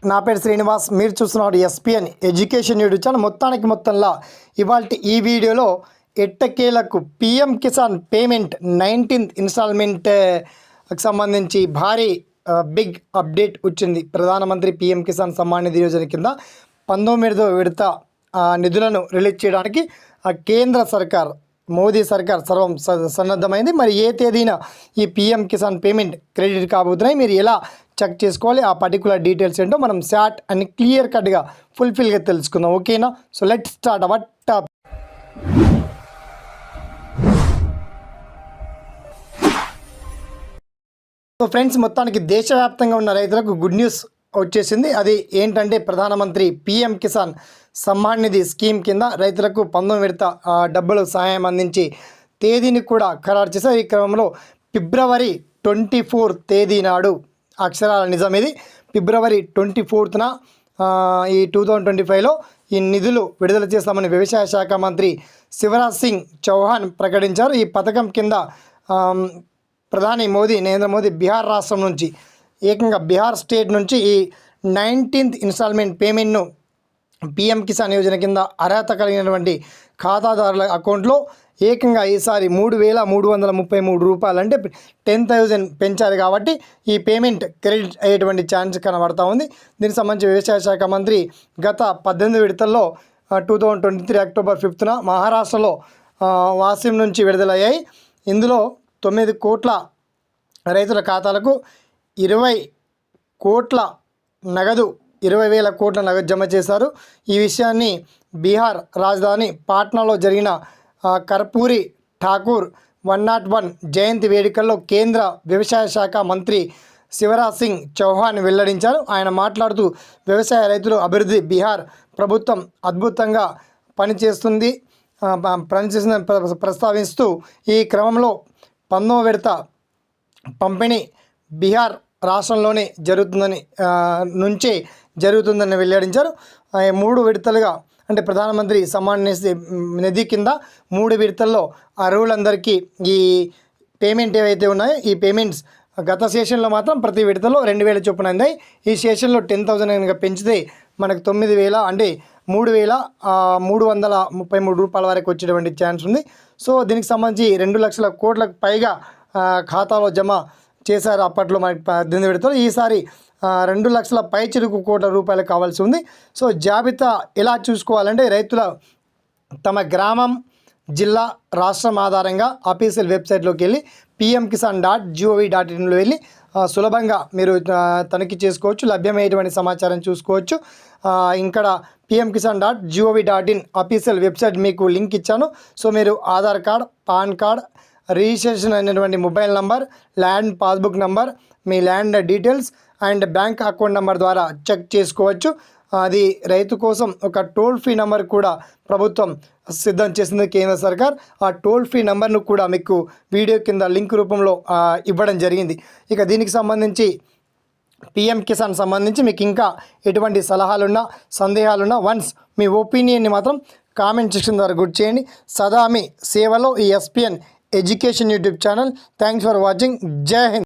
నా పేరు శ్రీనివాస్. మీరు చూస్తున్నారు ఎస్పీఎన్ ఎడ్యుకేషన్ యూట్యూబ్ ఛానల్. మొత్తంలో ఇవాళ ఈ వీడియోలో ఎట్టకేలకు పీఎం కిసాన్ పేమెంట్ 19th ఇన్స్టాల్మెంట్కి సంబంధించి భారీ బిగ్ అప్డేట్ వచ్చింది. ప్రధానమంత్రి పీఎం కిసాన్ సమ్మాన్ నిధి యోజన కింద 19వ విడత నిధులను రిలీజ్ చేయడానికి కేంద్ర సర్కార్ మోదీ సర్కార్ సర్వం సన్నద్ధమైంది. మరి ఏ తేదీన ఈ పీఎం కిసాన్ పేమెంట్ క్రెడిట్ కాబోతున్నాయి, మీరు ఎలా చెక్ చేసుకోవాలి, ఆ పర్టికులర్ డీటెయిల్స్ ఏంటో మనం షార్ట్ అండ్ క్లియర్ కట్గా ఫుల్ఫిల్గా తెలుసుకుందాం. ఓకేనా? So let start our topic. So friends, మొత్తానికి దేశవ్యాప్తంగా ఉన్న రైతులకు గుడ్ న్యూస్ వచ్చేసింది. అది ఏంటంటే ప్రధానమంత్రి పీఎం కిసాన్ సమ్మాన్ నిధి స్కీమ్ కింద రైతులకు 19వ విడత డబ్బులు సహాయం అందించి తేదీని కూడా ఖరారు చేశారు. ఈ క్రమంలో ఫిబ్రవరి 24 తేదీ నాడు, అక్షరాల నిజం ఇది, ఫిబ్రవరి 24న ఈ 2025లో ఈ నిధులు విడుదల చేస్తామని వ్యవసాయ శాఖ మంత్రి శివరాజ్ సింగ్ చౌహాన్ ప్రకటించారు. ఈ పథకం కింద ప్రధాని నరేంద్ర మోదీ బీహార్ రాష్ట్రం నుంచి, ఏకంగా బీహార్ స్టేట్ నుంచి ఈ 19th ఇన్స్టాల్మెంట్ పేమెంట్ను పీఎం కిసాన్ యోజన కింద అర్హత కలిగినటువంటి ఖాతాదారుల అకౌంట్లో ఏకంగా ఈసారి 3,333 రూపాయలు, అంటే 10,000 పెంచారు. కాబట్టి ఈ పేమెంట్ క్రెడిట్ అయ్యేటువంటి ఛాన్స్ కనబడతా ఉంది. దీనికి సంబంధించి వ్యవసాయ శాఖ మంత్రి గత 18 విడతల్లో 2023 అక్టోబర్ 5న మహారాష్ట్రలో వాసిం నుంచి విడుదలయ్యాయి. ఇందులో 9 కోట్ల రైతుల ఖాతాలకు 20 కోట్ల నగదు, 20,000 కోట్ల నగదు జమ చేశారు. ఈ విషయాన్ని బీహార్ రాజధాని పాట్నాలో జరిగిన కర్పూరి ఠాకూర్ 101 జయంతి వేడుకల్లో కేంద్ర వ్యవసాయ శాఖ మంత్రి శివరాజ్ సింగ్ చౌహాన్ వెల్లడించారు. ఆయన మాట్లాడుతూ వ్యవసాయ రైతుల అభివృద్ధి బీహార్ ప్రభుత్వం అద్భుతంగా పనిచేస్తుందని ప్రస్తావిస్తూ ఈ క్రమంలో 19వ విడత పంపిణీ బీహార్ రాష్ట్రంలోనే జరుగుతుందని వెల్లడించారు. 3 విడతలుగా, అంటే ప్రధానమంత్రి సమ్మాన్ నిధి కింద 3 విడతల్లో అర్హులందరికీ ఈ పేమెంట్ ఏవైతే ఉన్నాయో ఈ పేమెంట్స్ గత సెషన్లో మాత్రం ప్రతి విడతలో 2,000 చొప్పున అందాయి. ఈ సెషన్లో 10,000 కనుక పెంచితే మనకు 9,000, అంటే 3,333 రూపాయల వరకు వచ్చేటువంటి ఛాన్స్ ఉంది. సో దీనికి సంబంధించి 2 లక్షల కోట్లకు పైగా ఖాతాలో జమ చేశారు అప్పట్లో మనకి 18 విడతలు. ఈసారి 2 లక్షల పైచిలుకు కోట్ల రూపాయలు కావాల్సి ఉంది. సో జాబితా ఎలా చూసుకోవాలంటే రైతుల తమ గ్రామం, జిల్లా, రాష్ట్రం ఆధారంగా అఫీషియల్ వెబ్సైట్లోకి వెళ్ళి pmkisan.gov.inలో వెళ్ళి సులభంగా మీరు తనిఖీ చేసుకోవచ్చు, లభ్యమయ్యేటువంటి సమాచారం చూసుకోవచ్చు. ఇక్కడ pmkisan.gov.in అఫీషియల్ వెబ్సైట్ మీకు లింక్ ఇచ్చాను. సో మీరు Aadhaar card, PAN card, registration అయినటువంటి mobile number, land passbook number, మీ land details and bank account number ద్వారా చెక్ చేసుకోవచ్చు. అది రైతు కోసం ఒక టోల్ ఫ్రీ నెంబర్ కూడా ప్రభుత్వం సిద్ధం చేసింది కేంద్ర సర్కార్. ఆ టోల్ ఫ్రీ నెంబర్ను కూడా మీకు వీడియో కింద లింక్ రూపంలో ఇవ్వడం జరిగింది. ఇక దీనికి సంబంధించి పీఎం కిసాన్ సంబంధించి మీకు ఇంకా ఎటువంటి సలహాలున్నా, సందేహాలున్నా వన్స్ మీ ఒపీనియన్ని మాత్రం కామెంట్ సెక్షన్ ద్వారా గుర్తు చేయండి. సదా మీ సేవలో ఈ SPN education YouTube channel. Thanks for watching. జై హింద్.